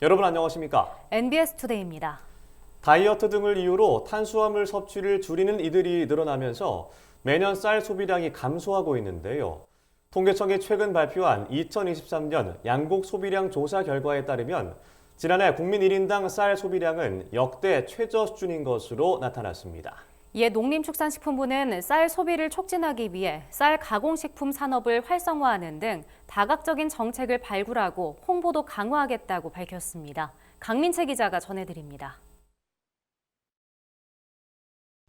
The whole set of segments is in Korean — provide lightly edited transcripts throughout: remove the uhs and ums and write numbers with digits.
여러분 안녕하십니까? NBS 투데이입니다. 다이어트 등을 이유로 탄수화물 섭취를 줄이는 이들이 늘어나면서 매년 쌀 소비량이 감소하고 있는데요. 통계청이 최근 발표한 2023년 양곡 소비량 조사 결과에 따르면 지난해 국민 1인당 쌀 소비량은 역대 최저 수준인 것으로 나타났습니다. 이에 농림축산식품부는 쌀 소비를 촉진하기 위해 쌀 가공식품 산업을 활성화하는 등 다각적인 정책을 발굴하고 홍보도 강화하겠다고 밝혔습니다. 강민채 기자가 전해드립니다.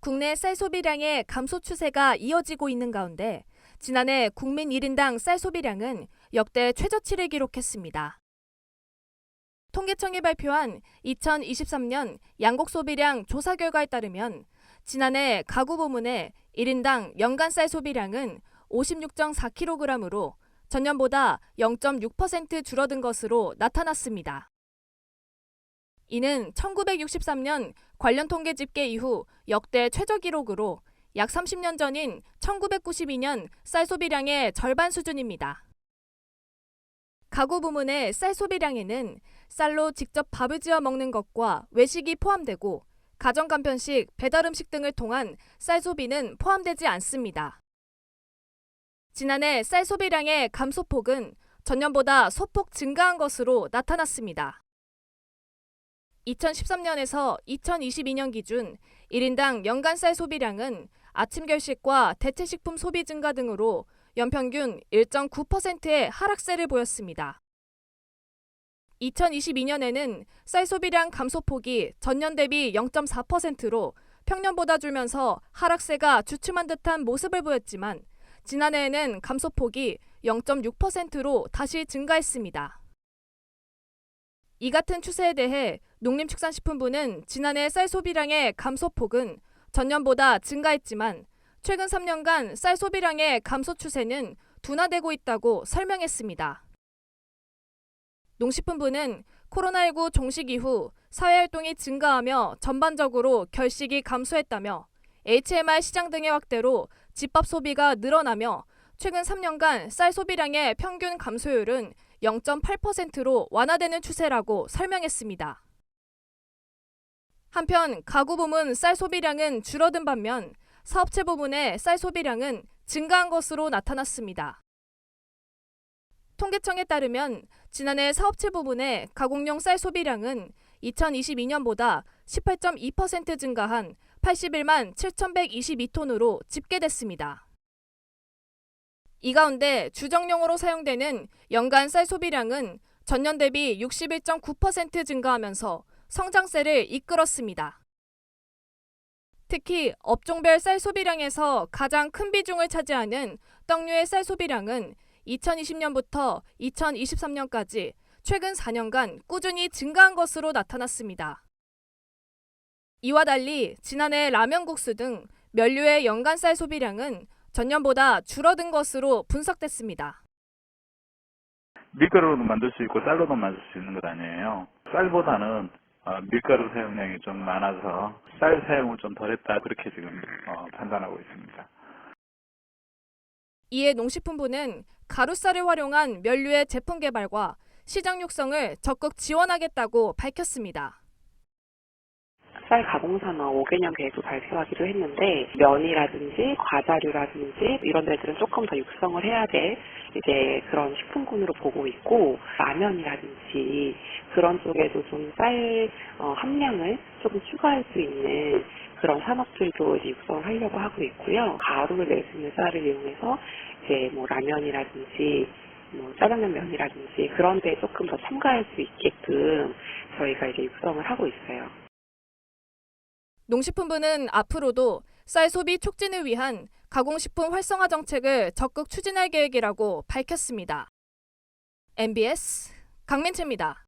국내 쌀 소비량의 감소 추세가 이어지고 있는 가운데 지난해 국민 1인당 쌀 소비량은 역대 최저치를 기록했습니다. 통계청이 발표한 2023년 양곡 소비량 조사 결과에 따르면 지난해 가구 부문의 1인당 연간 쌀 소비량은 56.4kg으로 전년보다 0.6% 줄어든 것으로 나타났습니다. 이는 1963년 관련 통계 집계 이후 역대 최저 기록으로 약 30년 전인 1992년 쌀 소비량의 절반 수준입니다. 가구 부문의 쌀 소비량에는 쌀로 직접 밥을 지어 먹는 것과 외식이 포함되고 가정 간편식, 배달 음식 등을 통한 쌀 소비는 포함되지 않습니다. 지난해 쌀 소비량의 감소폭은 전년보다 소폭 증가한 것으로 나타났습니다. 2013년에서 2022년 기준 1인당 연간 쌀 소비량은 아침 결식과 대체식품 소비 증가 등으로 연평균 1.9%의 하락세를 보였습니다. 2022년에는 쌀 소비량 감소폭이 전년 대비 0.4%로 평년보다 줄면서 하락세가 주춤한 듯한 모습을 보였지만 지난해에는 감소폭이 0.6%로 다시 증가했습니다. 이 같은 추세에 대해 농림축산식품부는 지난해 쌀 소비량의 감소폭은 전년보다 증가했지만 최근 3년간 쌀 소비량의 감소 추세는 둔화되고 있다고 설명했습니다. 농식품부는 코로나19 종식 이후 사회활동이 증가하며 전반적으로 결식이 감소했다며 HMR 시장 등의 확대로 집밥 소비가 늘어나며 최근 3년간 쌀 소비량의 평균 감소율은 0.8%로 완화되는 추세라고 설명했습니다. 한편 가구 부문 쌀 소비량은 줄어든 반면 사업체 부문의 쌀 소비량은 증가한 것으로 나타났습니다. 통계청에 따르면 지난해 사업체 부문의 가공용 쌀 소비량은 2022년보다 18.2% 증가한 81만 7,122톤으로 집계됐습니다. 이 가운데 주정용으로 사용되는 연간 쌀 소비량은 전년 대비 61.9% 증가하면서 성장세를 이끌었습니다. 특히 업종별 쌀 소비량에서 가장 큰 비중을 차지하는 떡류의 쌀 소비량은 2020년부터 2023년까지 최근 4년간 꾸준히 증가한 것으로 나타났습니다. 이와 달리 지난해 라면국수 등 면류의 연간 쌀 소비량은 전년보다 줄어든 것으로 분석됐습니다. 밀가루로도 만들 수 있고 쌀로도 만들 수 있는 것 아니에요. 쌀보다는 밀가루 사용량이 좀 많아서 쌀 사용을 좀 덜했다 그렇게 지금 판단하고 있습니다. 이에 농식품부는 가루쌀을 활용한 면류의 제품 개발과 시장 육성을 적극 지원하겠다고 밝혔습니다. 쌀 가공산업 5개년 계획도 발표하기로 했는데 면이라든지 과자류라든지 이런 데들은 조금 더 육성을 해야 될 이제 그런 식품군으로 보고 있고 라면이라든지 그런 쪽에도 좀 쌀 함량을 조금 추가할 수 있는 그런 산업들도 이제 육성을 하려고 하고 있고요. 가루를 낼 수 있는 쌀을 이용해서 이제 뭐 라면이라든지 뭐 짜장면 면이라든지 그런 데 조금 더 첨가할 수 있게끔 저희가 이제 육성을 하고 있어요. 농식품부는 앞으로도 쌀 소비 촉진을 위한 가공식품 활성화 정책을 적극 추진할 계획이라고 밝혔습니다. MBS 강민채입니다.